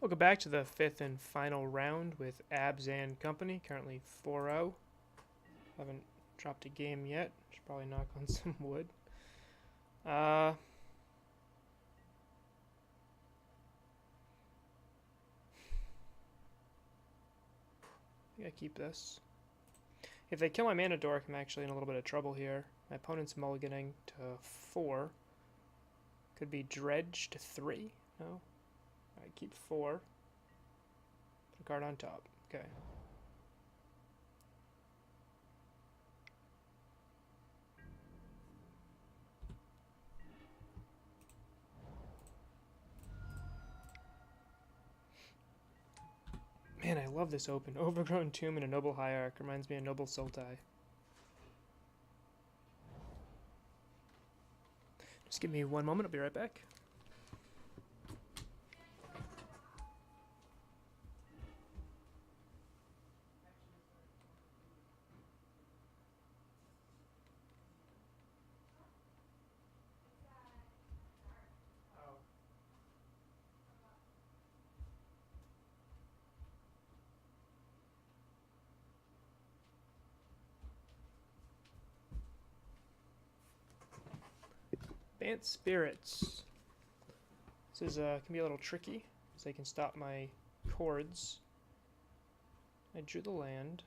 Welcome back to the fifth and final round with Abzan Company, currently 4-0. Haven't dropped a game yet. Should probably knock on some wood. I think I keep this. If they kill my mana dork, I'm actually in a little bit of trouble here. My opponent's mulliganing to 4. Could be dredge to 3. No? I keep 4. Put a card on top. Okay. Man, I love this open. Overgrown Tomb and a Noble Hierarch. Reminds me of Noble Sultai. Just give me one moment. I'll be right back. Bant Spirits. This is can be a little tricky, because they can stop my chords. I drew the land.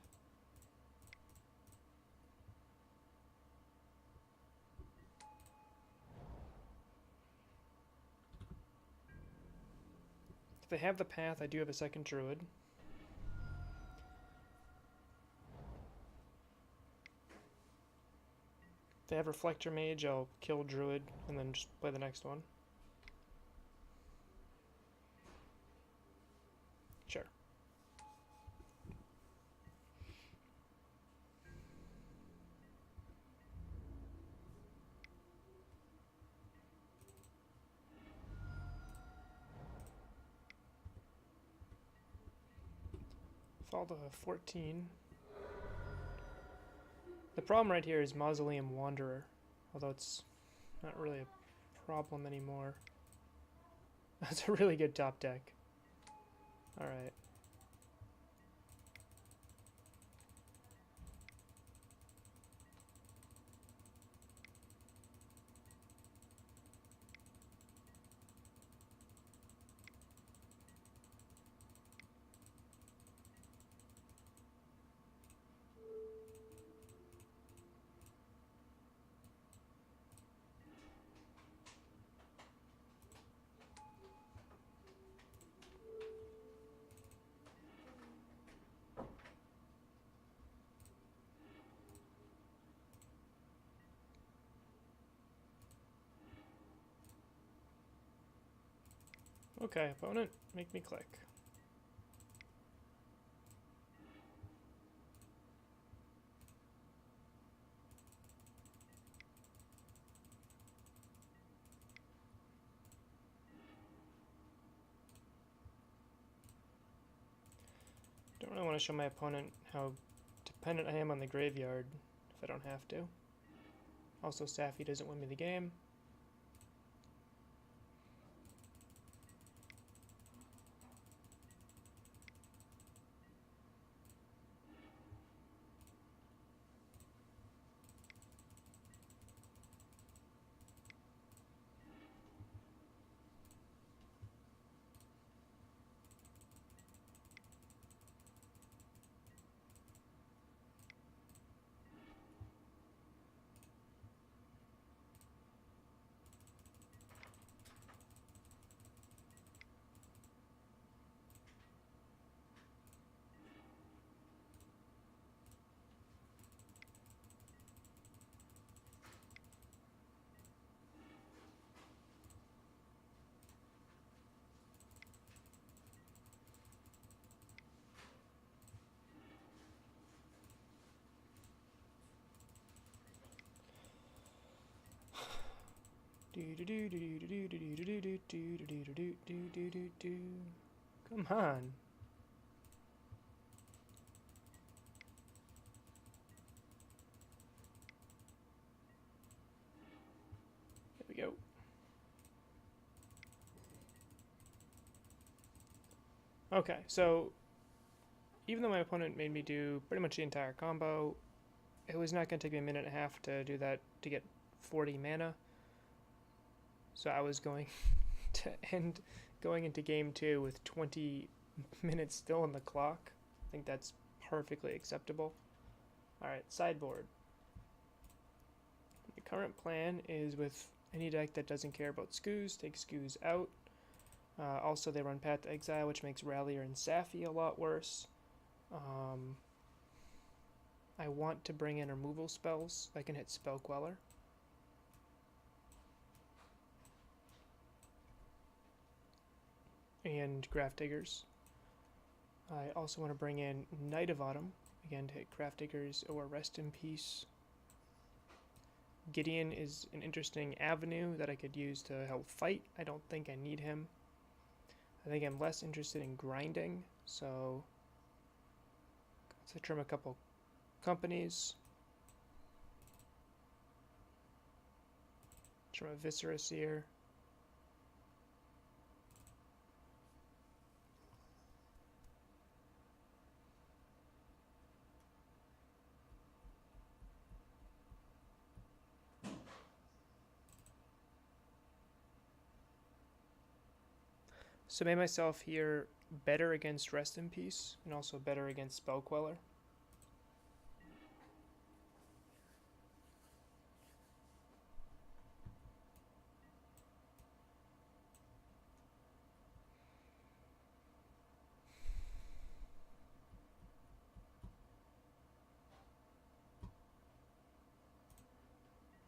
If they have the path, I do have a second druid. If they have Reflector Mage, I'll kill Druid and then just play the next one. Sure. Fall to 14. The problem right here is Mausoleum Wanderer, although it's not really a problem anymore. That's a really good top deck. Alright. Okay, opponent, make me click. Don't really want to show my opponent how dependent I am on the graveyard if I don't have to. Also, Safi doesn't win me the game. Come on. There we go. Okay, so even though my opponent made me do pretty much the entire combo, it was not going to take me a minute and a half to do that to get 40 mana. So I was going to end going into game 2 with 20 minutes still on the clock. I think that's perfectly acceptable. Alright, sideboard. The current plan is with any deck that doesn't care about Skoos, take Skoos out. Also, they run Path to Exile, which makes Rallier and Safi a lot worse. I want to bring in removal spells. I can hit Spell Queller. And Grafdiggers. I also want to bring in Knight of Autumn, again to hit Grafdiggers or Rest in Peace. Gideon is an interesting avenue that I could use to help fight. I don't think I need him. I think I'm less interested in grinding, so let's trim a couple companies. Trim a Viscera Seer. So I made myself here better against Rest in Peace and also better against Spell Queller.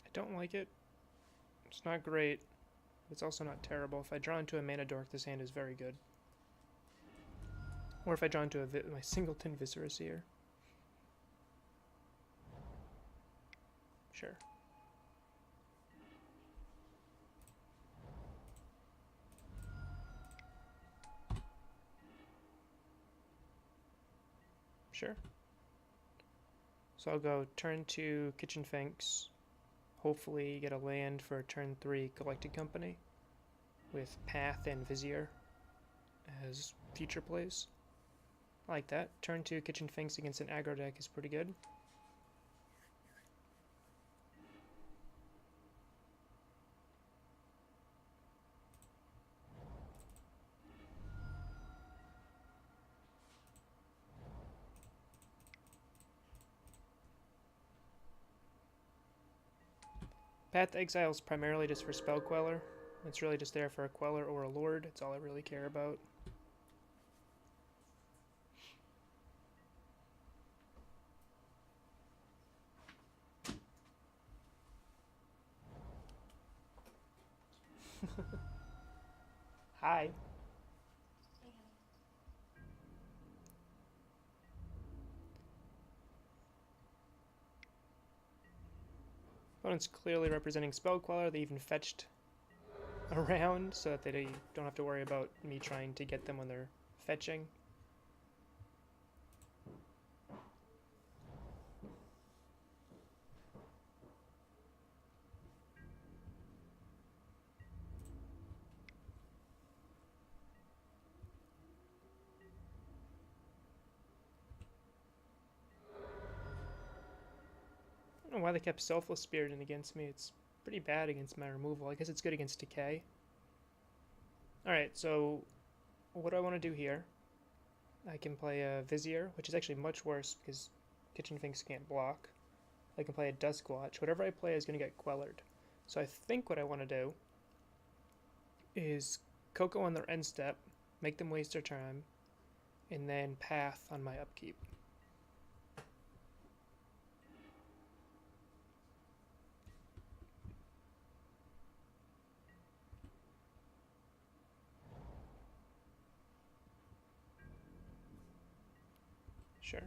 I don't like it. It's not great. It's also not terrible. If I draw into a mana dork, this hand is very good. Or if I draw into my singleton Viscera Seer. Sure. Sure. So I'll go turn 2 Kitchen Finks. Hopefully get a land for turn 3 Collected Company with Path and Vizier as future plays. I like that. Turn 2 Kitchen Finks against an aggro deck is pretty good. Path to Exile is primarily just for Spell Queller. It's really just there for a Queller or a Lord. It's all I really care about. Hi. Opponent's clearly representing Spell Queller. They even fetched around so that they don't have to worry about me trying to get them when they're fetching. I don't know why they kept Selfless Spiriting against me. It's pretty bad against my removal. I guess it's good against Decay. Alright, so what do I want to do here? I can play a Vizier, which is actually much worse because Kitchen Finks can't block. I can play a Duskwatch. Whatever I play is going to get quellered. So I think what I want to do is Coco on their end step, make them waste their time, and then Path on my upkeep. Sure.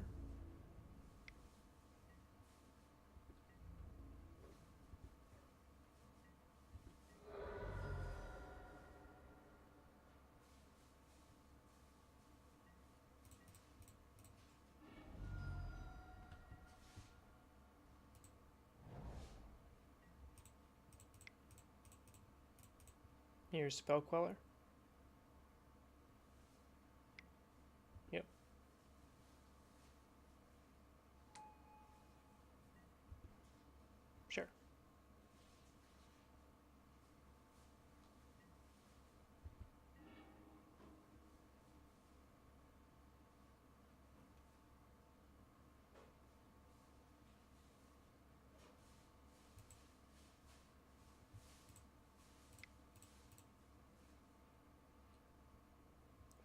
Here's Spell Queller.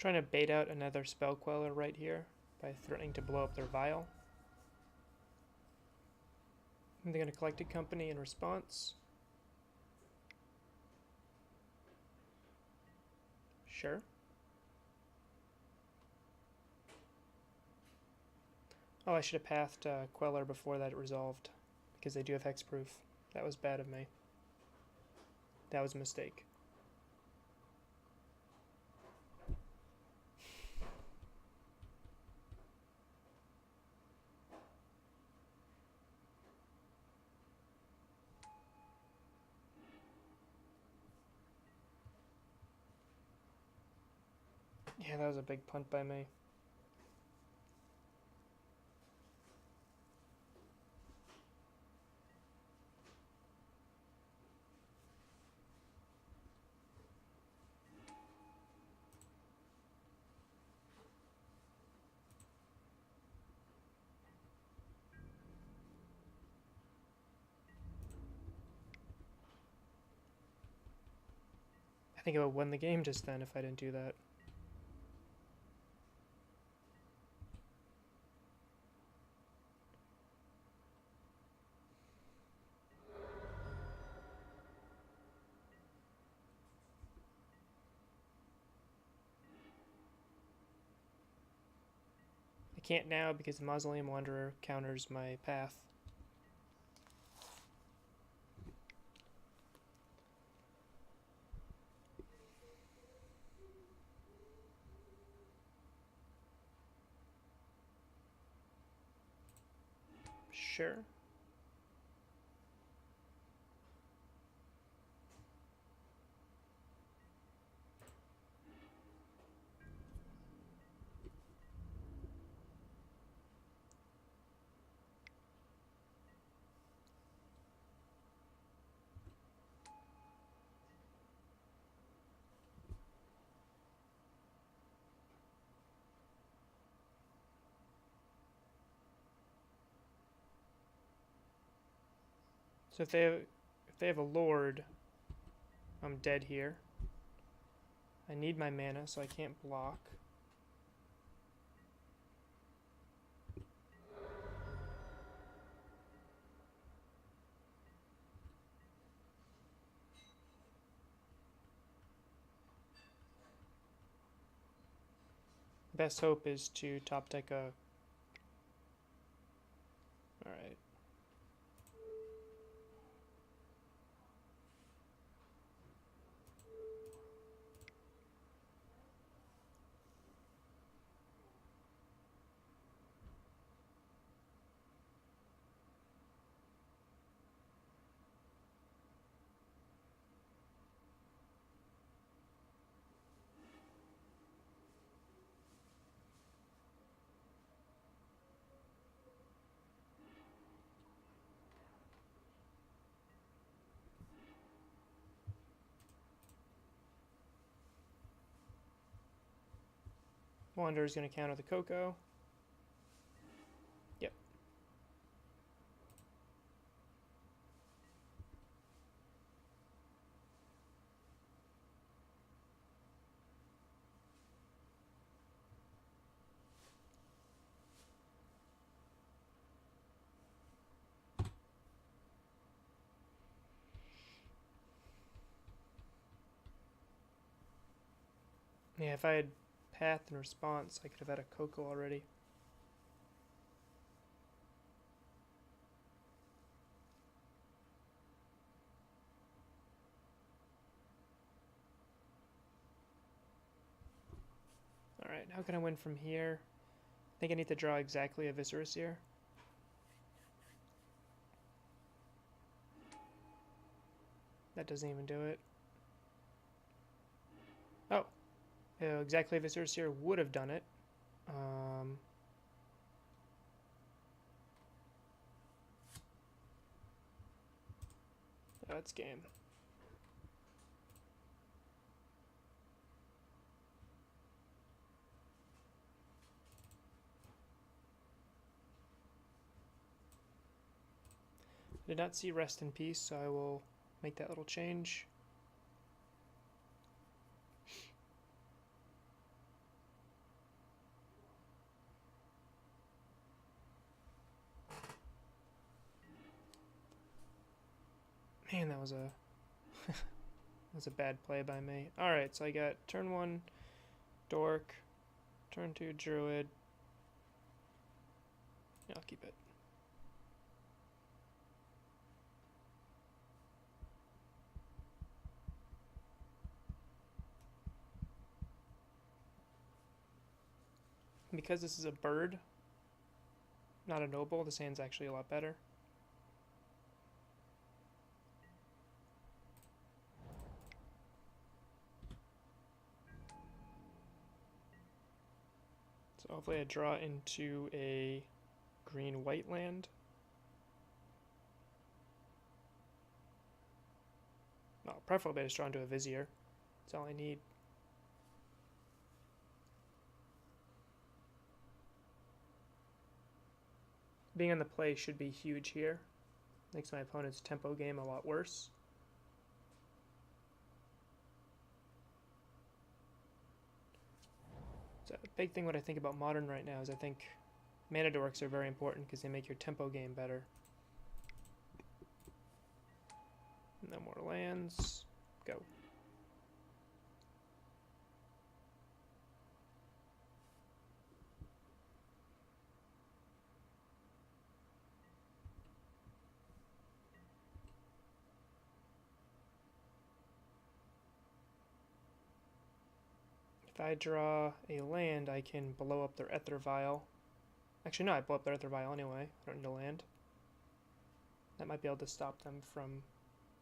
Trying to bait out another spell queller right here by threatening to blow up their vial. And they're going to collect a company in response. Sure. Oh, I should have pathed Queller before that resolved, because they do have hexproof. That was bad of me. That was a mistake. Yeah, that was a big punt by me. I think I would have won the game just then if I didn't do that. I can't now because the Mausoleum Wanderer counters my path. Sure. So if they have a Lord, I'm dead here. I need my mana, so I can't block. Best hope is to top deck a... Alright. Wanderer's going to counter the Coco. Yep. Yeah, if I had path and response, I could have had a Coco already. Alright, how can I win from here? I think I need to draw exactly a Viscera Seer. That doesn't even do it. Oh. Exactly a Viscera Seer would have done it. That's game. I did not see Rest in Peace, so I will make that little change. Man, that was a that's a bad play by me. Alright, so I got turn 1 Dork, turn 2 Druid. Yeah, I'll keep it. Because this is a bird, not a noble, this hand's actually a lot better. So hopefully I draw into a green-white land. Well, preferably I just draw into a Vizier. That's all I need. Being on the play should be huge here. Makes my opponent's tempo game a lot worse. So the big thing what I think about Modern right now is I think mana dorks are very important because they make your tempo game better. No more lands. Go. If I draw a land, I can blow up their Ether Vial. Actually, no, I blow up their Ether Vial anyway. I don't need a land. That might be able to stop them from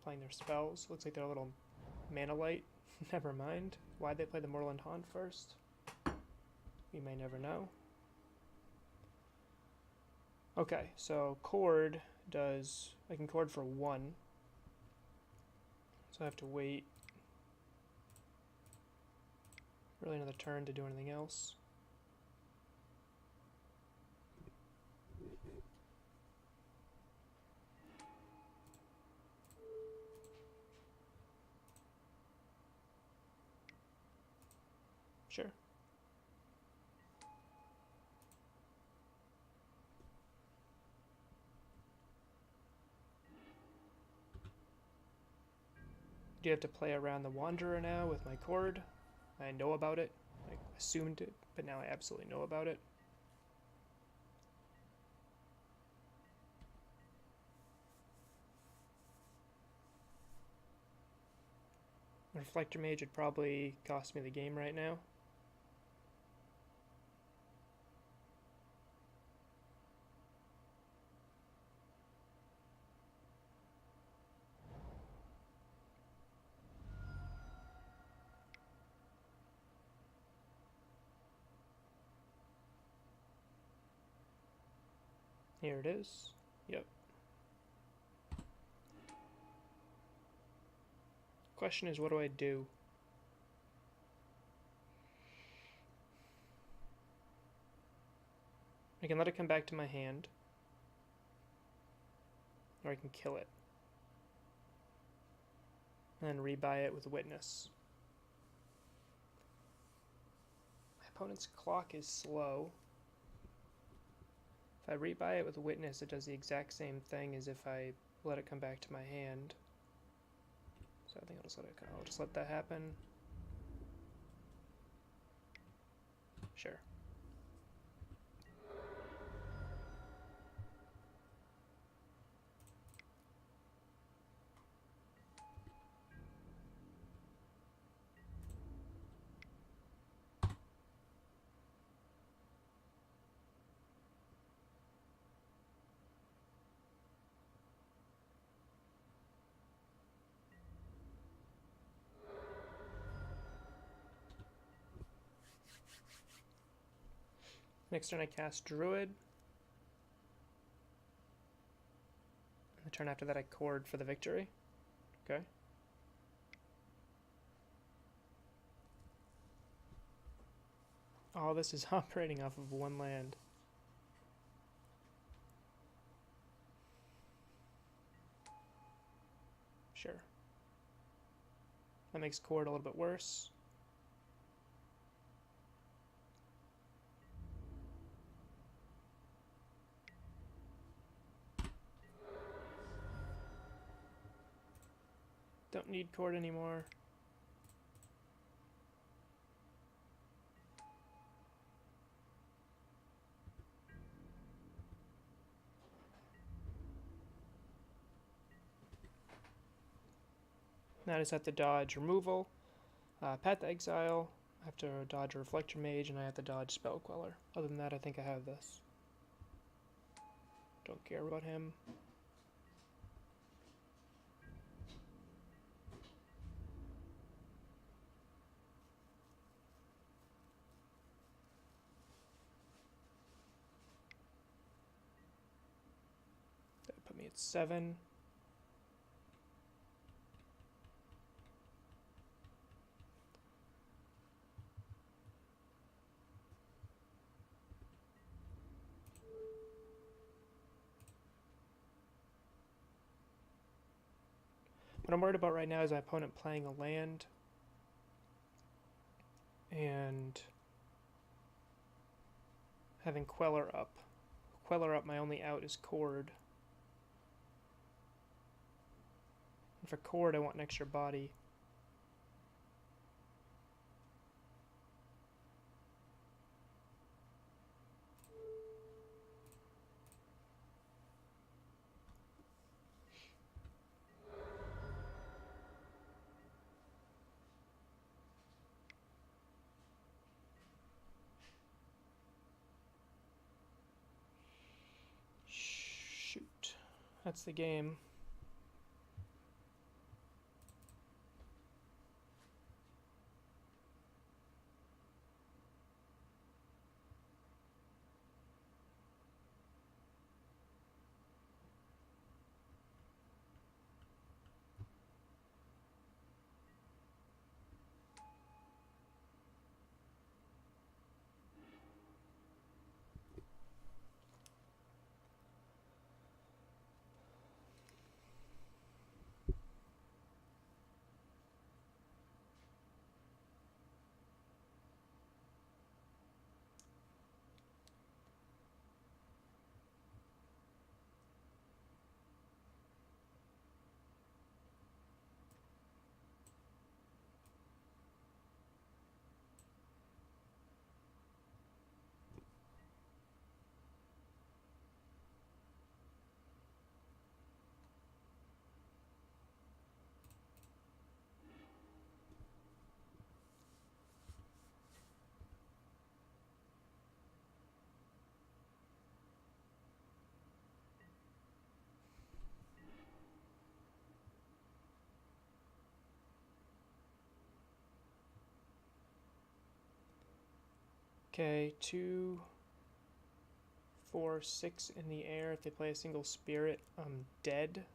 playing their spells. Looks like they're a little mana light. Never mind. Why'd they play the Moorland Haunt first? We may never know. Okay, so Chord does... I can Chord for 1. So I have to wait really another turn to do anything else. Sure. Do you have to play around the Wanderer now with my Chord? I know about it. I assumed it, but now I absolutely know about it. Reflector Mage would probably cost me the game right now. Here it is. Yep. Question is, what do I do? I can let it come back to my hand, or I can kill it, and then rebuy it with Witness. My opponent's clock is slow. If I rebuy it with Witness, it does the exact same thing as if I let it come back to my hand. So I think I'll just let that happen. Sure. Next turn I cast Druid. The turn after that I Chord for the victory. Okay. All this is operating off of 1 land. Sure. That makes Chord a little bit worse. Don't need cord anymore. Now I just have to dodge removal, Path to Exile, I have to dodge a Reflector Mage, and I have to dodge Spell Queller. Other than that, I think I have this. Don't care about him. That put me at 7. What I'm worried about right now is my opponent playing a land and having Queller up. Queller up, my only out is Cord. And for Cord, I want an extra body. Shoot. That's the game. Okay, 2, 4, 6 in the air. If they play a single spirit, I'm dead.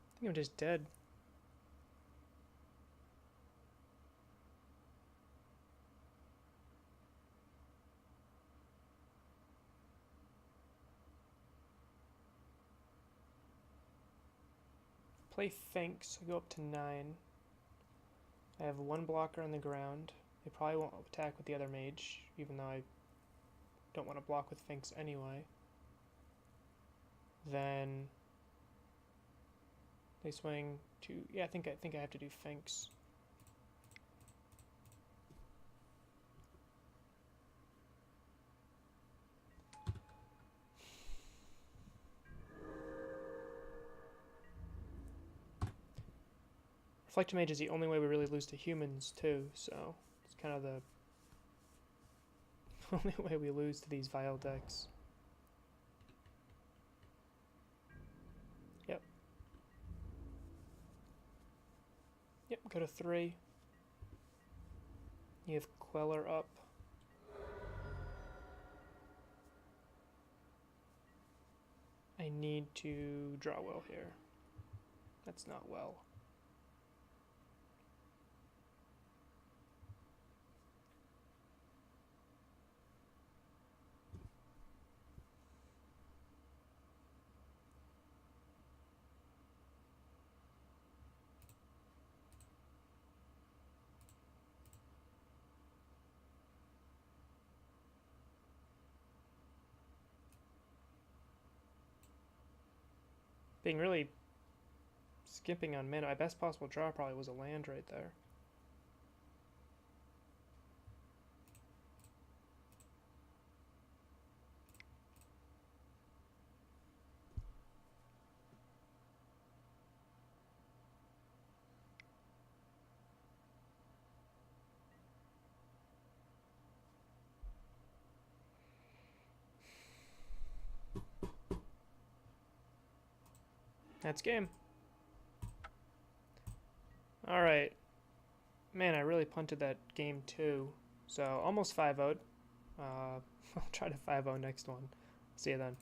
I think I'm just dead. Play Finks, I go up to 9. I have 1 blocker on the ground. They probably won't attack with the other mage, even though I don't want to block with Finks anyway. Then they swing to, yeah, I think I have to do Finks. Reflector Mage is the only way we really lose to humans too, so it's kind of the only way we lose to these Vile decks. Yep. Yep, go to 3. You have Queller up. I need to draw well here. That's not well. Being really skipping on mana. My best possible draw probably was a land right there. That's game. Alright. Man, I really punted that game too. So, almost 5-0'd. I'll try to 5-0 next one. See you then.